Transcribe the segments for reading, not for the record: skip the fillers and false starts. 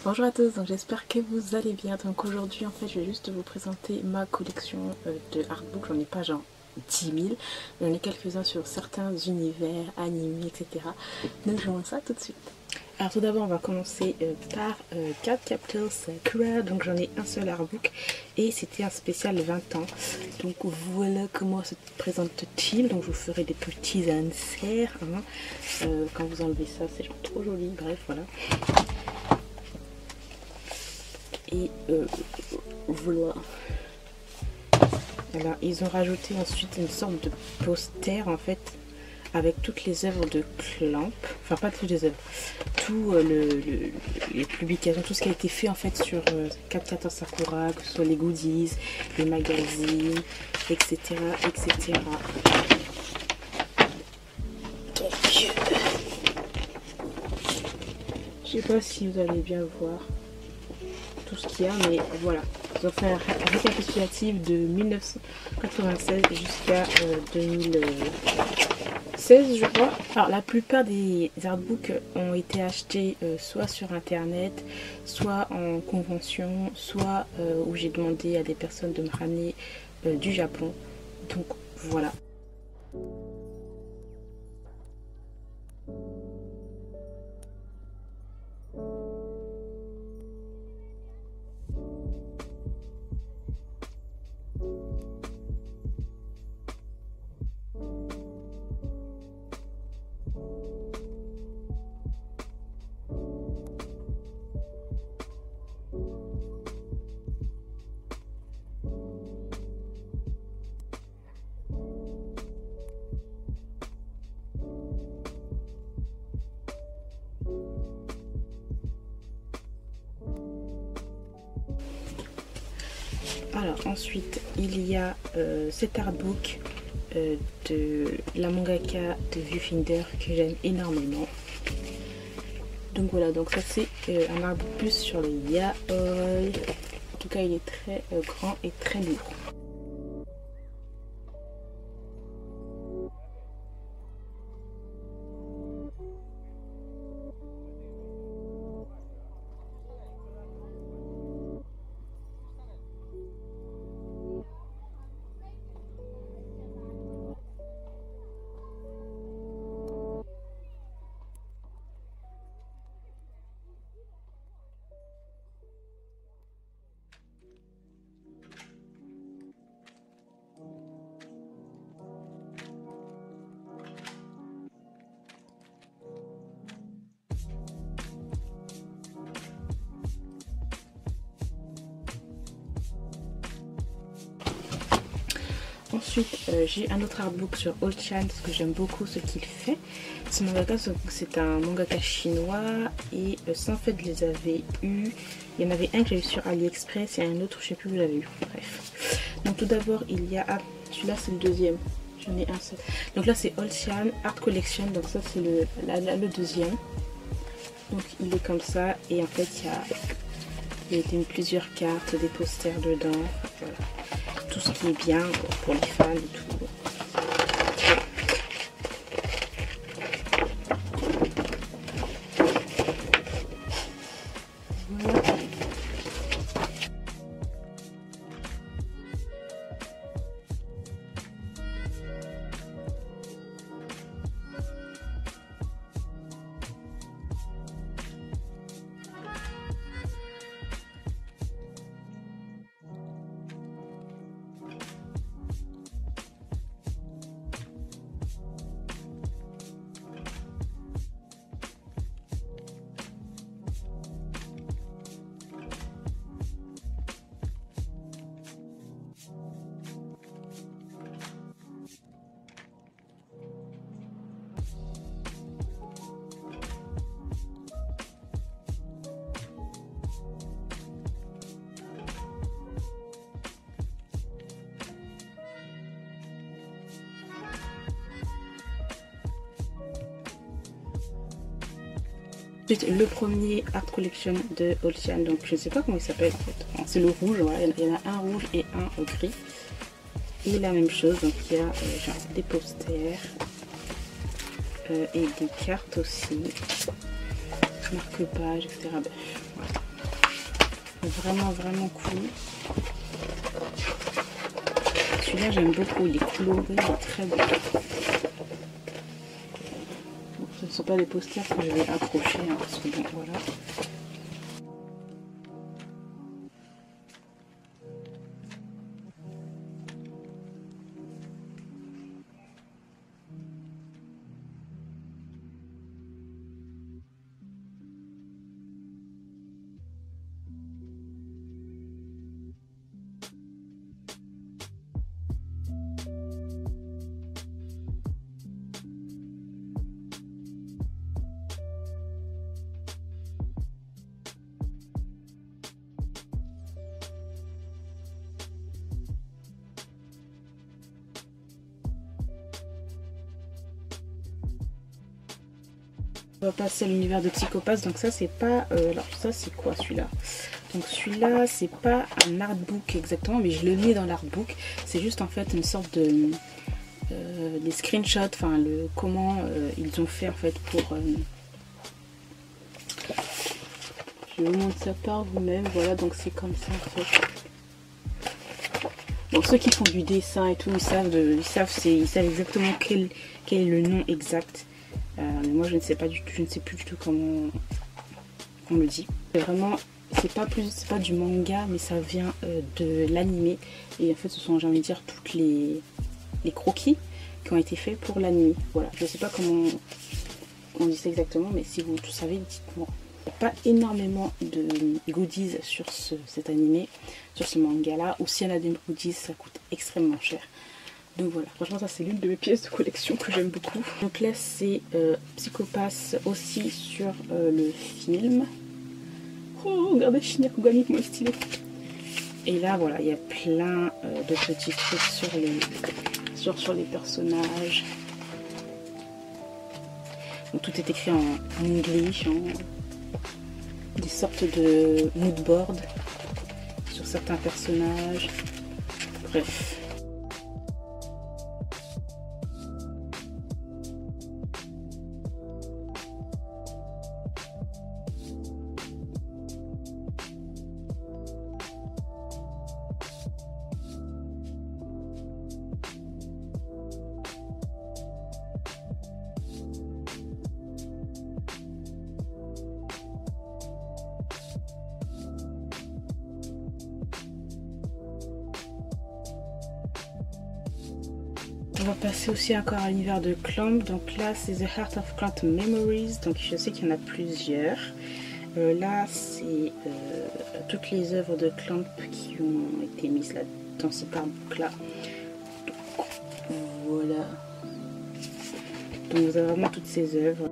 Bonjour à tous, j'espère que vous allez bien. Donc aujourd'hui en fait je vais juste vous présenter ma collection de artbooks. J'en ai pas genre 10 000, j'en ai quelques-uns sur certains univers, animés, etc. Donc je vois ça tout de suite. Alors tout d'abord on va commencer par Card Captors Sakura. Donc j'en ai un seul artbook et c'était un spécial 20 ans. Donc voilà comment se présente-t-il. Donc je vous ferai des petits inserts hein. Quand vous enlevez ça c'est genre trop joli, bref voilà. Et voilà. Alors ils ont rajouté ensuite une sorte de poster en fait avec toutes les œuvres de Clamp, enfin pas toutes les œuvres, tout les publications, tout ce qui a été fait en fait sur Card Captors Sakura, que ce soit les goodies, les magazines, etc. etc. Donc je sais pas si vous allez bien voir tout ce qu'il y a, mais voilà. Ils ont fait un récapitulatif de 1996 jusqu'à 2016 je crois. Alors la plupart des artbooks ont été achetés soit sur internet, soit en convention, soit où j'ai demandé à des personnes de me ramener du Japon. Donc voilà. Alors ensuite il y a cet artbook de la mangaka de Viewfinder que j'aime énormément. Donc voilà, donc ça c'est un artbook plus sur le yaoi. En tout cas il est très grand et très lourd. Ensuite, j'ai un autre artbook sur All-chan parce que j'aime beaucoup ce qu'il fait. Ce mangaka, c'est un mangaka chinois et ça en fait je les avais eu. Il y en avait un que j'ai eu sur AliExpress et un autre je sais plus où j'avais eu. Bref. Donc tout d'abord il y a celui-là c'est le deuxième. J'en ai un seul. Donc là c'est All-chan Art Collection. Donc ça c'est le deuxième. Donc il est comme ça et en fait il y a plusieurs cartes, des posters dedans. Voilà. Tout ce qui est bien pour les fans et tout. Voilà. Le premier Art Collection de All-chan, donc je ne sais pas comment il s'appelle en fait. C'est le rouge, voilà. Il y en a un rouge et un gris. Et la même chose, donc il y a genre des posters et des cartes aussi, marque-pages, etc. Bref, voilà. vraiment vraiment cool. Celui-là j'aime beaucoup, il est coloré, il est très beau. Bon, ce ne sont pas des posters que je vais accrocher, hein, parce que bon voilà. On va passer à l'univers de Psycho-Pass. Donc ça c'est pas... alors ça c'est quoi celui-là? Donc celui-là c'est pas un artbook exactement, mais je le mets dans l'artbook. C'est juste en fait une sorte de... les screenshots, enfin le comment ils ont fait en fait pour... je vais vous montrer ça par vous-même. Voilà, donc c'est comme ça en fait. Bon, ceux qui font du dessin et tout, ils savent exactement quel est le nom exact. Mais moi je ne sais pas du tout, je ne sais plus du tout comment on le dit. Vraiment, c'est pas du manga, mais ça vient de l'animé. Et en fait ce sont, j'ai envie de dire, toutes les croquis qui ont été faits pour l'animé. Voilà, je ne sais pas comment on dit ça exactement, mais si vous tout savez, dites-moi. Il n'y a pas énormément de goodies sur cet animé, sur ce manga là, ou s'il y en a des goodies, ça coûte extrêmement cher. Donc voilà, franchement ça c'est l'une de mes pièces de collection que j'aime beaucoup. Donc là c'est Psycho-Pass aussi sur le film. Oh regardez Shinya Kogami comment il est stylé. Et là voilà, il y a plein de petits trucs sur les personnages. Donc tout est écrit en English, des sortes de moodboard sur certains personnages. Bref. On va passer aussi encore à l'univers de Clamp. Donc là c'est The Heart of Clamp Memories. Donc je sais qu'il y en a plusieurs. Là c'est toutes les œuvres de Clamp qui ont été mises là dans ce artbook là. Voilà. Donc vous avez vraiment toutes ces œuvres.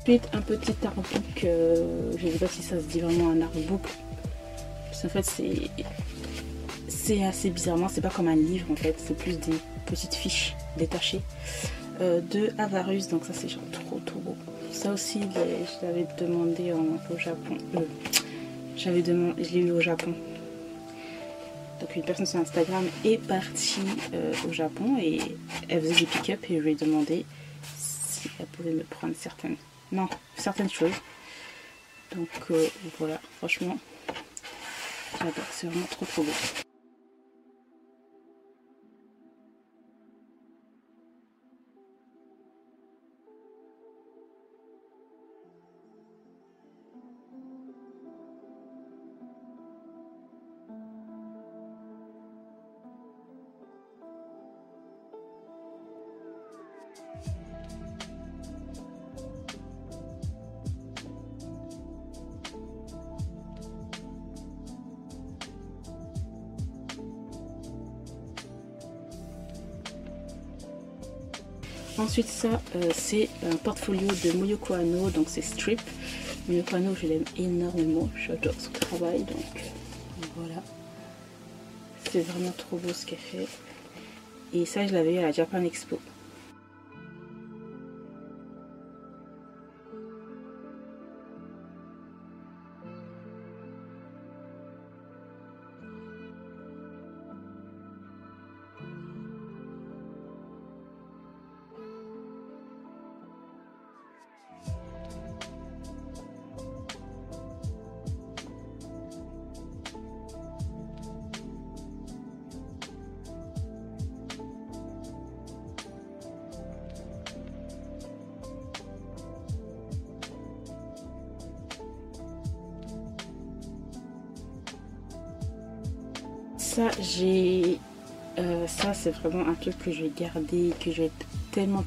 Ensuite un petit artbook, je ne sais pas si ça se dit vraiment un artbook, parce qu'en fait c'est assez bizarrement, c'est pas comme un livre en fait, c'est plus des petites fiches détachées de Avarus, donc ça c'est genre trop beau. Ça aussi je l'avais demandé au Japon, je l'ai eu au Japon. Donc une personne sur Instagram est partie au Japon et elle faisait des pick-up et je lui ai demandé si elle pouvait me prendre certaines choses. Donc voilà, franchement j'adore, c'est vraiment trop beau. Ensuite ça c'est un portfolio de Moyoko Hanno, donc c'est Strip. Moyoko Hanno, je l'aime énormément, j'adore son travail, donc voilà. C'est vraiment trop beau ce qu'elle fait. Et ça je l'avais eu à la Japan Expo. Ça, ça c'est vraiment un truc que je vais garder, que je vais être tellement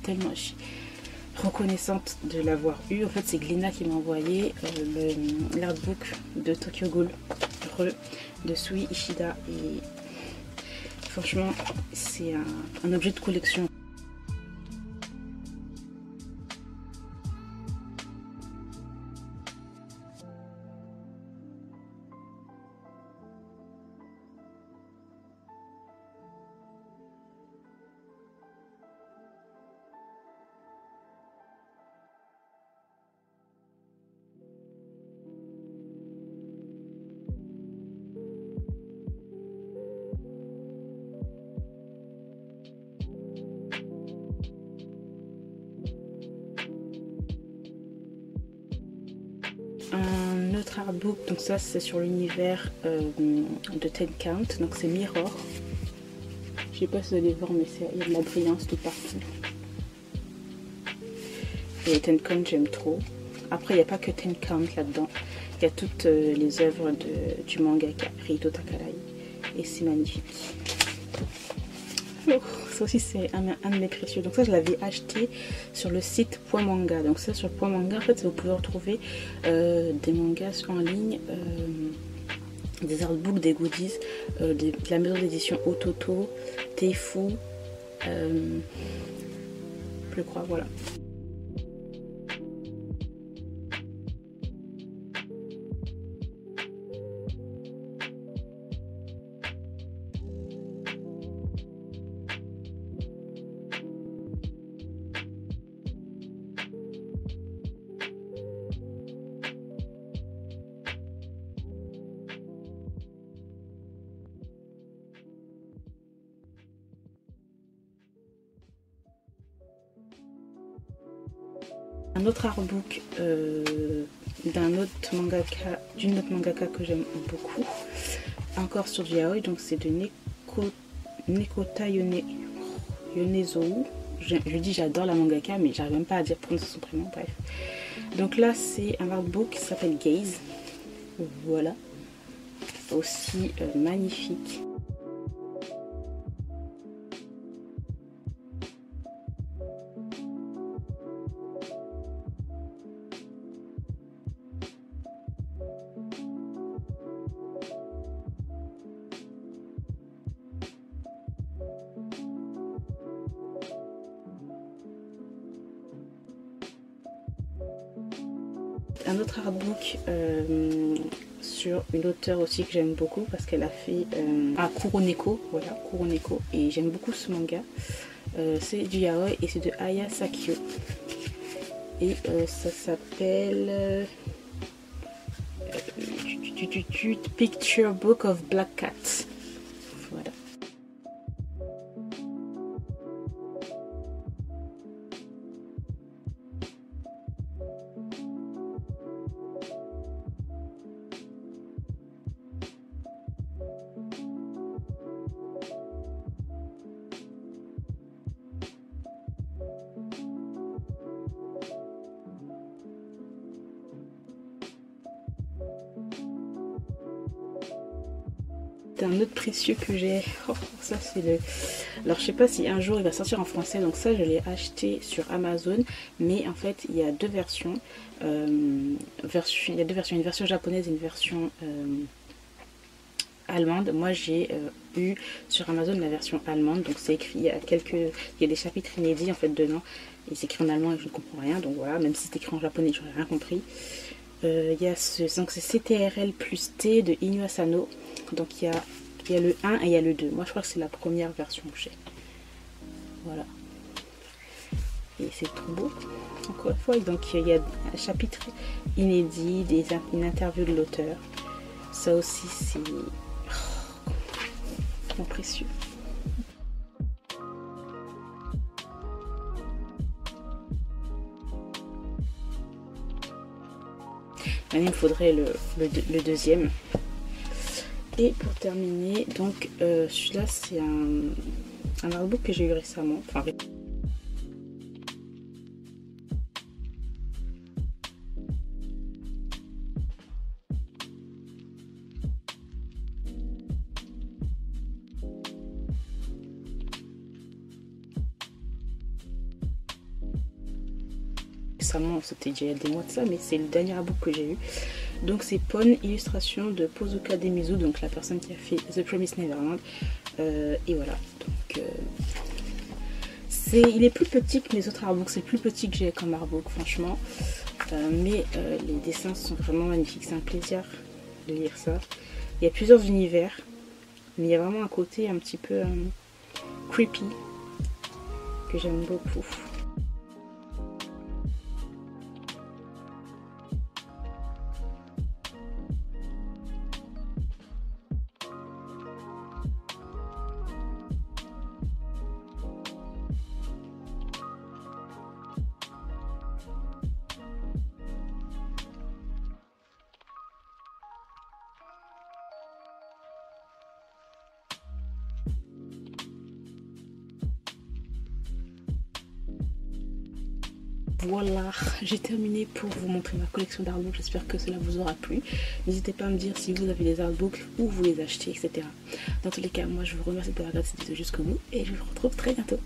reconnaissante de l'avoir eu. En fait, c'est Gléna qui m'a envoyé l'artbook de Tokyo Ghoul de Sui Ishida, et franchement, c'est un objet de collection. Un autre artbook, donc ça c'est sur l'univers de Ten Count, donc c'est Mirror. Je sais pas si vous allez voir, mais il y a de la brillance tout partout. Et Ten Count j'aime trop. Après il n'y a pas que Ten Count là-dedans, il y a toutes les œuvres du mangaka Rito Takalai, et c'est magnifique. Oh, ça aussi c'est un de mes précieux. Donc ça je l'avais acheté sur le site Point Manga. Donc ça sur Point Manga, en fait vous pouvez retrouver des mangas en ligne, des artbooks, des goodies, de la maison d'édition Ototo, Teifu, je crois, voilà. Un autre artbook d'une autre mangaka que j'aime beaucoup, encore sur du yaoi, donc c'est de Nekota Yonezou. Je dis j'adore la mangaka, mais j'arrive même pas à dire prononcer son prénom, bref. Donc là c'est un artbook qui s'appelle Gaze, voilà, aussi magnifique. Un autre artbook sur une auteure aussi que j'aime beaucoup parce qu'elle a fait Kuroneko, voilà, Kuroneko, et j'aime beaucoup ce manga. C'est du yaoi et c'est de Aya Sakio, et ça s'appelle Picture Book of Black Cat, voilà. Un autre précieux que j'ai, oh, ça c'est le, alors je sais pas si un jour il va sortir en français, donc ça je l'ai acheté sur Amazon, mais en fait il y a deux versions, il y a deux versions, une version japonaise et une version allemande. Moi j'ai eu sur Amazon la version allemande, donc c'est écrit, il y a des chapitres inédits en fait dedans, et c'est écrit en allemand et je ne comprends rien, donc voilà, même si c'est écrit en japonais j'aurais rien compris. Il y a donc c'est CTRL plus T de Inu Asano, donc il y a le 1 et il y a le 2. Moi je crois que c'est la première version que j'ai. Voilà. Et c'est trop beau. Encore une fois, donc il y a un chapitre inédit, une interview de l'auteur. Ça aussi c'est précieux. Maintenant, il me faudrait le deuxième. Et pour terminer, donc celui-là c'est un artbook que j'ai eu récemment. Enfin, récemment, c'était déjà il y a des mois de ça, mais c'est le dernier artbook que j'ai eu. Donc c'est Pon, illustration de Pozuka Demizu, donc la personne qui a fait The Promised Neverland. Et voilà, donc il est plus petit que mes autres artbooks, c'est le plus petit que j'ai comme artbook franchement. Mais les dessins sont vraiment magnifiques, c'est un plaisir de lire ça. Il y a plusieurs univers, mais il y a vraiment un côté un petit peu creepy que j'aime beaucoup. Voilà, j'ai terminé pour vous montrer ma collection d'artbooks, j'espère que cela vous aura plu. N'hésitez pas à me dire si vous avez des artbooks, où vous les achetez, etc. Dans tous les cas, moi je vous remercie d'avoir regardé cette vidéo jusqu'au bout et je vous retrouve très bientôt.